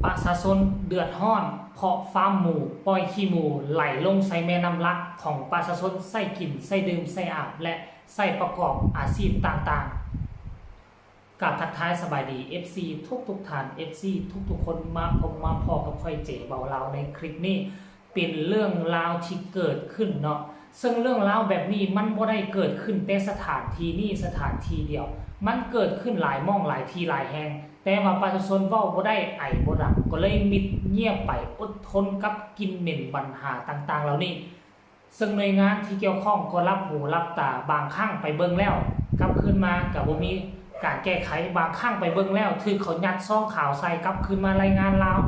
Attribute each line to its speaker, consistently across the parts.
Speaker 1: ประชาชนเดือดร้อนเพราะฟาร์มหมูปล่อยขี้หมูไหลลงใส่แม่น้ำลักของประชาชนใส่กินใส่ดื่มใส่อาบและใส่ประกอบอาชีพต่างๆกับทักทายสบายดี FC ทุกท่าน FC ทุกคนมาผมมาพอกับค่อยเจ๋เบาเราในคลิปนี้เป็นเรื่องราวที่เกิดขึ้นเนาะซึ่งเรื่องราวแบบนี้มันบ่ได้เกิดขึ้นแต่สถานที่นี้สถานที่เดียวมันเกิดขึ้นหลายม่องหลายที่หลายแห่งแต่ว่าประชาชนเว้าบ่ได้ไอบ่ดังก็เลยมิดเงียบไปอดทนกับกินเหม็นปัญหาต่างๆเหล่านี้ซึ่งหน่วยงานที่เกี่ยวข้องก็รับหูรับตาบางครั้งไปเบิ่งแล้วกลับคืนมาก็บ่มีการแก้ไขบางครั้งไปเบิ่งแล้วถือเขายัดซองข่าวใส่กลับคืนมารายงานลาว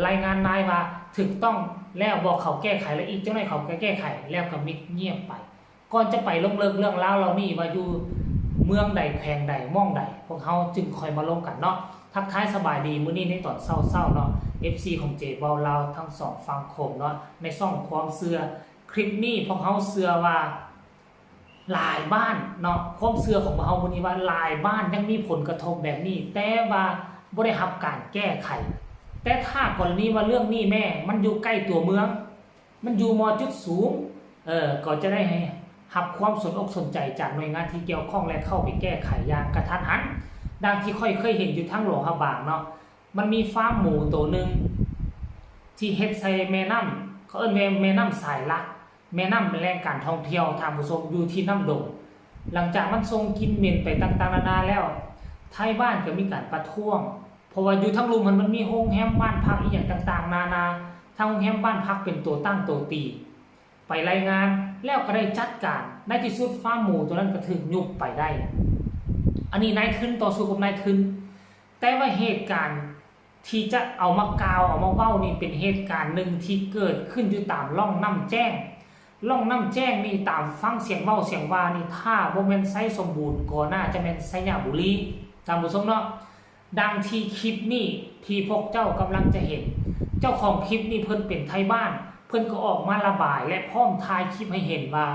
Speaker 1: รายงานนายว่าถูกต้องแล้วบอกเขาแก้ไขแล้วอีกเจ้าหน้าที่เขาก็แก้ไขแล้วก็มิดเงียบไปก่อนจะไปลงเลิกเรื่องราวเหล่านี้ว่าอยู่เมืองใดแขวงใดม่องใดพวกเขาจึงคอยมาลงกันเนาะทักทายสบายดีมื้อนี้ในตอนเศร้าๆเนาะ FC ของเจบอลลาวทั้งสองฟังโขมเนาะในซ่องความเชื่อคลิปนี้พวกเขาเชื่อว่าหลายบ้านเนาะความเชื่อของพวกเขาวันนี้ว่าหลายบ้านยังมีผลกระทบแบบนี้แต่ว่าบ่ได้รับการแก้ไขแต่ถ้ากรณีว่าเรื่องนี้แม่มันอยู่ใกล้ตัวเมืองมันอยู่มอจุดสูงก็จะได้ให้รับความสนอกสนใจจากหน่วยงานที่เกี่ยวข้องและเข้าไปแก้ไขอย่างกระทันหันดังที่ค่อยเคยเห็นอยู่ทั้งหลวงพระบางเนาะมันมีฟาร์มหมูตัวหนึ่งที่เฮ็ดใส่แม่น้ำเขาเอิ้นแม่น้ำสายลักแม่น้ำเป็นแหล่งการท่องเที่ยวทางผู้ชมอยู่ที่น้ำดงหลังจากมันทรงกินเหม็นไปต่างๆนานาแล้วไทยบ้านก็มีการประท้วงเพราะว่าอยู่ทั้งลุมมันมีโรงแรมบ้านพักอีกอย่างต่างๆนานาทางโรงแรมบ้านพักเป็นตัวตั้งตัวตีไปรายงานแล้วก็ได้จัดการในที่สุดฟาร์มหมูตัวนั้นก็ถึงยุบไปได้อันนี้นายทุนต่อสู้กับนายทุนแต่ว่าเหตุการณ์ที่จะเอามากล่าวเอามาเว้านี่เป็นเหตุการณ์หนึ่งที่เกิดขึ้นอยู่ตามร่องน้ำแจ้งร่องน้ำแจ้งนี่ตามฟังเสียงเว้าเสียงว่านี่ถ้าบ่แม่นไสสมบูรณ์ก็น่าจะแม่นไสยบุรีตามผู้ชมเนาะดังที่คลิปนี้ที่พวกเจ้ากำลังจะเห็นเจ้าของคลิปนี่เพิ่นเป็นไทยบ้านเพิ่นก็ออกมาระบายและพร้อมถ่ายคลิปให้เห็นว่า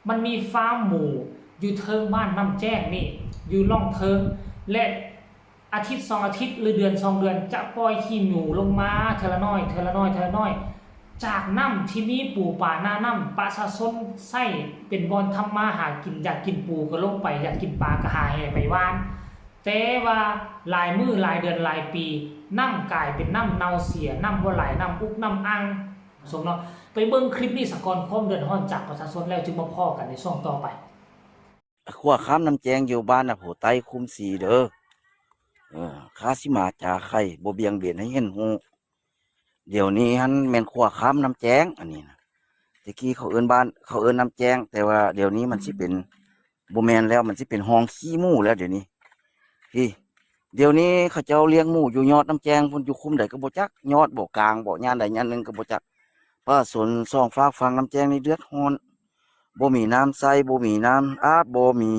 Speaker 1: มันมีฟาร์มหมูอยู่เทิงบ้านน้ำแจ้งนี่อยู่ล่องเทิงและอาทิตย์2อาทิตย์หรือเดือน2เดือนจะปล่อยขี้หมูลงมาเทละน้อยเทละน้อยเทละน้อยจากน้ำที่มีปูป่าหน้าน้ำประชาชนใส่เป็นบอนทำมาหากินอยากกินปูก็ลงไปอยากกินปลาก็หาแห่ไปว่านแต่ว่าหลายมื้อหลายเดือนหลายปีน้ำกลายเป็นน้ำเน่าเสียน้ำบ่ไหลน้ำอุกน้ำอังสมเนาะไปเบิ่งคลิปนี้สะก่อนความเดือดร้อนจากประชาชนแล้วจึงมาพ้อกันในช่วงต่อไป
Speaker 2: ขั้วข้ามน้ำแจงอยู่บ้านน่ะโหไตคุมสีเด้อคาสิมาจาไข่บ่เบียงเบียนให้เห็นหูเดี๋ยวนี้ฮันแม่นขั้วข้ามน้ำแจงอันนี้นะตะกี้เขาเอิ้นบ้านเขาเอิ้นน้ำแจงแต่ว่าเดี๋ยวนี้มันสิเป็นบ่แม่นแล้วมันสิเป็นห้องขี้หมูแล้วเดี๋ยวนี้พี่เดี๋ยวนี้เขาเจ้าเลี้ยงหมูอยู่ยอดน้ำแจงพุ่นอยู่คุมใดก็บ่จักยอดบ่กลางบ่ย่านใดย่านหนึงก็บ่จักป้าสนสองฝากฟังน้ำแจงนี่เดือดร้อนบ่มีน้ำใส่บ่มีน้ำอาบบ่มี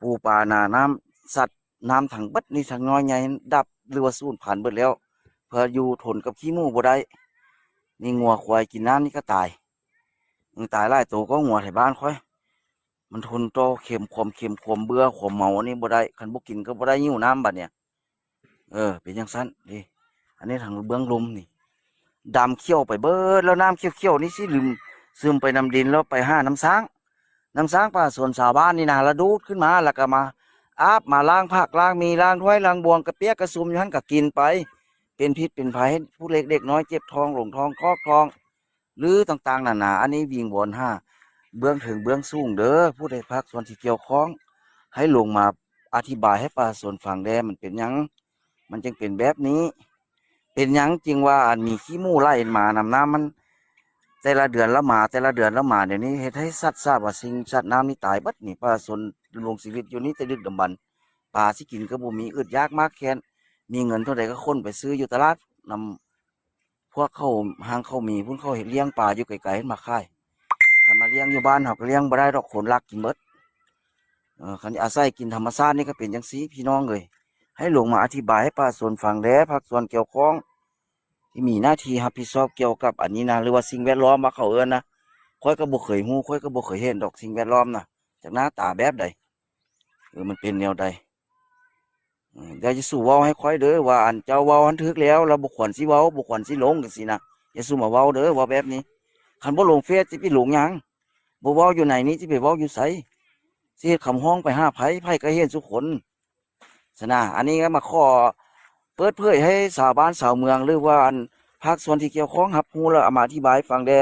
Speaker 2: ปูปลาหน้าน้ำสัตว์น้ำถังเบิดนี่ถังน้อยใหญ่ดับหรือว่าสูญพันธุ์เบิดแล้วเพื่ออยู่ทนกับขี้หมูบ่ได้นี่งัวควายกินน้ำนี่ก็ตายมันตายหลายตัวก็งัวไถบ้านค่อยมันทนต่อเค็มความเบื่อความเมาอันนี้บ่ได้คันบ่กินก็บ่ได้หิวน้ำบัดเนี่ยเป็นจังซั่นนี่อันนี้ทางเบื้องลมนี่ดำเขี้ยวไปเบิดแล้วน้ำเขี้ยวๆนี่สิลืมซึมไปน้ำดินแล้วไปหาน้ำช้างป่าส่วนชาวบ้านนี่นะระดูดขึ้นมาแล้วก็มาอาบมาล้างผักล้างมีล้างถ้วยล้างบวงกระเปียกกระซุมอยู่หั่นก็กินไปเป็นพิษเป็นภัยให้ผู้เล็กเด็กน้อยเจ็บท้องหลงท้องคอกท้องหรือต่างๆนานาอันนี้วิงวอนเบื้องถึงเบื้องสูงเด้อผู้ใดภาคส่วนที่เกี่ยวข้องให้ลงมาอธิบายให้ประชาชนฟังแด่มันเป็นหยังมันจึงเป็นแบบนี้เป็นหยังจริงว่าอันมีขี้มูกไหลมานำน้ำมันแต่ละเดือนละมาแต่ละเดือนละมาเดี๋ยวนี้เฮ็ดให้สัตว์ทราบว่าสิ่งสัตว์น้ำนี่ตายเบิดนี่ประชาชนดำรงชีวิตอยู่นี่แต่ดึกดำบรรพ์ปลาสิกินก็บ่มีอึดยากมากแค้นมีเงินเท่าใดก็คนไปซื้ออยู่ตลาดนำพวกเขาห้างเขามีพุ่นเขาเฮ็ดเลี้ยงปลาอยู่ไกลๆเฮ็ดมาขายคันมาเลี้ยงอยู่บ้านเฮาก็เลี้ยงบ่ได้ดอกคนรักกินเบิดคันอาศัยกินธรรมชาตินี่ก็เป็นจังซี่พี่น้องเอ้ยให้ลงมาอธิบายให้ประชาชนฟังแด่ภาคส่วนเกี่ยวข้องที่มีหน้าที่รับผิดชอบเกี่ยวกับอันนี้นะหรือว่าสิ่งแวดล้อมว่าเขาเอิ้นนะข้อยก็บ่เคยฮู้ข้อยก็บ่เคยเห็นดอกสิ่งแวดล้อมนะจากหน้าตาแบบใดมันเป็นแนวใด เดี๋ยวจะสู้เว้าให้ค่อยเด้อว่าอันเจ้าเว้าหันถึกแล้วเราบ่ควรสิเว้าบ่ควรสิลงจังซี่นะอย่าสู้มาเว้าเด้อว่าแบบนี้คันบ่ลงเฟซสิไปลงหยังบ่เว้าอยู่ไหนนี่สิไปเว้าอยู่ไสสิเฮ็ดคำฮ้องไปหาไผก็เห็นทุกคนซะนะอันนี้ก็มาขอเปิดเผยให้ชาวบ้านชาวเมืองหรือว่าอันภาคส่วนที่เกี่ยวข้องรับรู้แล้วเอามาอธิบายฟังแด่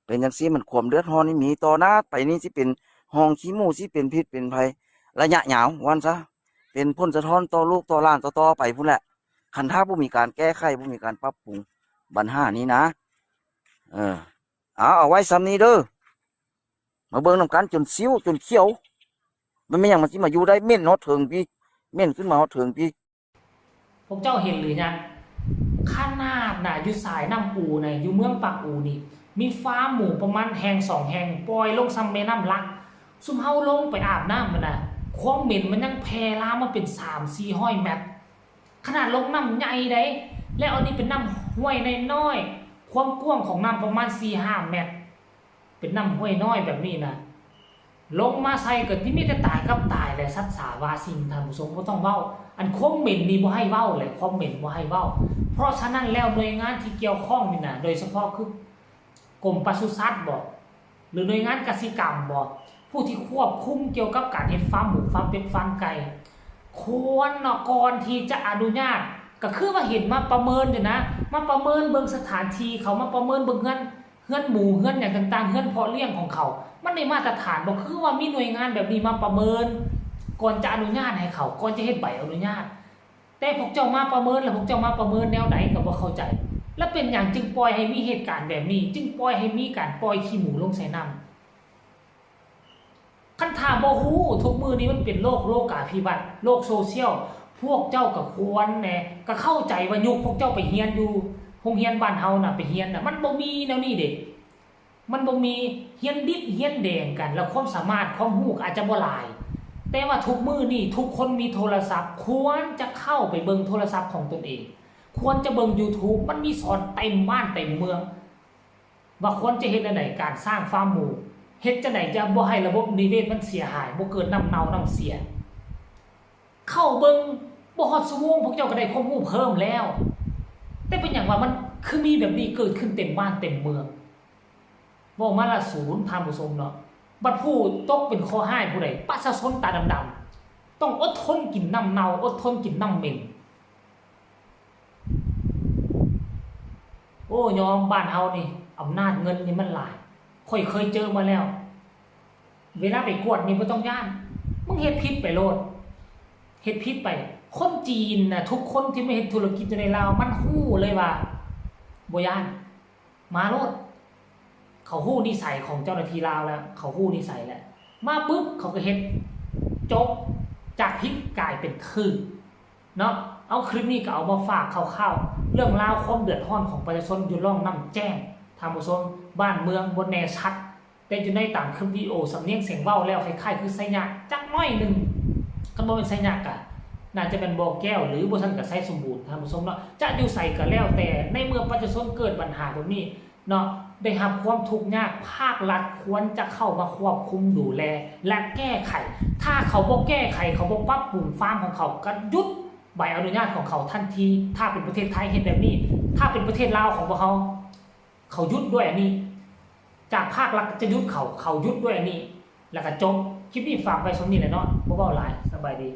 Speaker 2: เป็นจังซี่มันความเดือดร้อนนี่มีต่อหน้าไปนี่สิเป็นห้องขี้หมูสิเป็นพิษเป็นภัยระยะยาววันซะเป็นผลสะท้อนต่อลูกต่อหลานต่อๆไปพุ่นแหละคันถ้าบ่มีการแก้ไขบ่มีการปรับปรุงปัญหานี้นะเอาไว้ซ้ำนี้เด้อมาเบิ่งนำกันจนซิ้วจนเขียวมันไม่หยังมันสิมาอยู่ได้เหม็นฮอดถึงพี่เหม็นขึ้นมาฮอดถึงพี่
Speaker 1: พวกเจ้าเห็นหรือยังข้างหน้าน่ะอยู่สายน้ำอูน่ะอยู่เมืองปากอูนี่มีฟาร์มหมูประมาณแห่ง2แห่งปล่อยลงซ้ำแม่น้ำลักซุ่มเฮาลงไปอาบน้ำมันน่ะความเหม็นมันยังแพร่ลามมาเป็น3-400 เมตรขนาดลงน้ำใหญ่ได้แล้วอันนี้เป็นน้ำห้วยน้อยๆความกว้างของน้ำประมาณ4-5 เมตรเป็นน้ำห้วยน้อยแบบนี้นะลงมาใส่ก็ที่มีแต่ตายกับตายแหละสัตว์สาวาสิ่งท่านผู้ชมบ่ต้องเว้าอันความเหม็นนี่บ่ให้เว้าเลยความเหม็นบ่ให้เว้าเพราะฉะนั้นแล้วหน่วยงานที่เกี่ยวข้องนี่นะโดยเฉพาะคือกรมปศุสัตว์บ่หรือหน่วยงานกสิกรรมบ่ผู้ที่ควบคุมเกี่ยวกับการเฮ็ดฟาร์มหมูฟาร์มเป็ดฟาร์มไก่ควรเนาะก่อนที่จะอนุญาตก็คือว่าเห็นมาประเมินเด้นะมาประเมินเบิ่งสถานที่เขามาประเมินเบิ่งเฮือนหมูเฮือนอย่างต่างๆเฮือนเพาะเลี้ยงของเขามันได้มาตรฐานบ่คือว่ามีหน่วยงานแบบนี้มาประเมินก่อนจะอนุญาตให้เขาก่อนจะเฮ็ดใบอนุญาตแต่พวกเจ้ามาประเมินแล้วพวกเจ้ามาประเมินแนวไหนก็บ่เข้าใจแล้วเป็นหยังจึงปล่อยให้มีเหตุการณ์แบบนี้จึงปล่อยให้มีการปล่อยขี้หมูลงใส่น้ำคันถ้าบ่ฮู้ทุกมื้อนี้มันเป็นโลกาภิวัตน์โลกโซเชียลพวกเจ้าก็ควรแหน่ก็เข้าใจว่ายุคพวกเจ้าไปเรียนอยู่โรงเรียนบ้านเฮาน่ะไปเรียนน่ะมันบ่มีแนวนี้เด้มันบ่มีเรียนดิบเรียนแดงกันแล้วความสามารถความรู้อาจจะบ่หลายแต่ว่าทุกมื้อนี้ทุกคนมีโทรศัพท์ควรจะเข้าไปเบิ่งโทรศัพท์ของตนเองควรจะเบิ่ง YouTube มันมีสอนเต็มบ้านเต็มเมืองว่าควรจะเฮ็ดจังได๋การสร้างฟาร์มหมูเฮ็ดจังได๋จะบ่ให้ระบบนิเวศมันเสียหายบ่เกิดน้ำเน่าน้ำเสียเข้าเบิ่งบ่ฮอดชั่วโมงพวกเจ้าก็ได้ความรู้เพิ่มแล้วแต่เป็นหยังว่ามันคือมีแบบนี้เกิดขึ้นเต็มบ้านเต็มเมืองบ่มาละศูนย์ท่านผู้ชมเนาะบัดผู้ตกเป็นข้อห้ายผู้ใดประชาชนตาดำๆต้องอดทนกินน้ำเน่าอดทนกินน้ำเหม็นโอ้ยอมบ้านเฮานี่อำนาจเงินนี่มันหลายค่อยเคยเจอมาแล้วเวลาไปกวดนี่บ่ต้องย่านมึงเฮ็ดผิดไปโลดเฮ็ดผิดไปคนจีนน่ะทุกคนที่มาเฮ็ดธุรกิจอยู่ในลาวมันฮู้เลยว่าบ่ย่านมาโลดเขาฮู้นิสัยของเจ้าหน้าที่ลาวแล้วเขาฮู้นิสัยแล้วมาปึ๊บเขาก็เฮ็ดจบจากผิดกลายเป็นคือเนาะเอาคลิปนี้ก็เอามาฝากคร่าวๆเรื่องราวความเดือดร้อนของประชาชนอยู่ร่องน้ำแจ้งท่านผู้ชมบ้านเมืองบ่แน่ชัดแต่อยู่ในตามคลิปวิดีโอสำเนียงเสียงเว้าแล้วคล้ายๆคือไสยะจักน้อยนึงก็บ่เป็นไสยะกะน่าจะเป็นบ่อแก้วหรือบ่ซั่นก็ไสสมบูรณ์ท่านผู้ชมเนาะจะอยู่ไสก็แล้วแต่ในเมื่อประชาชนเกิดปัญหาแบบนี้เนาะได้รับความทุกข์ยากภาครัฐควรจะเข้ามาควบคุมดูแลและแก้ไขถ้าเขาบ่แก้ไขเขาบ่ปรับปรุงฟาร์มของเขาก็หยุดใบอนุญาตของเขาทันทีถ้าเป็นประเทศไทยเห็นแบบนี้ถ้าเป็นประเทศลาวของพวกเขาหยุดด้วยอันนี้จากภาครัฐจะหยุดเขาหยุดด้วยอันนี้แล้วก็จบคลิปนี้ฝากไว้สำนี้แหละเนาะบ่เว้าหลายสบายดี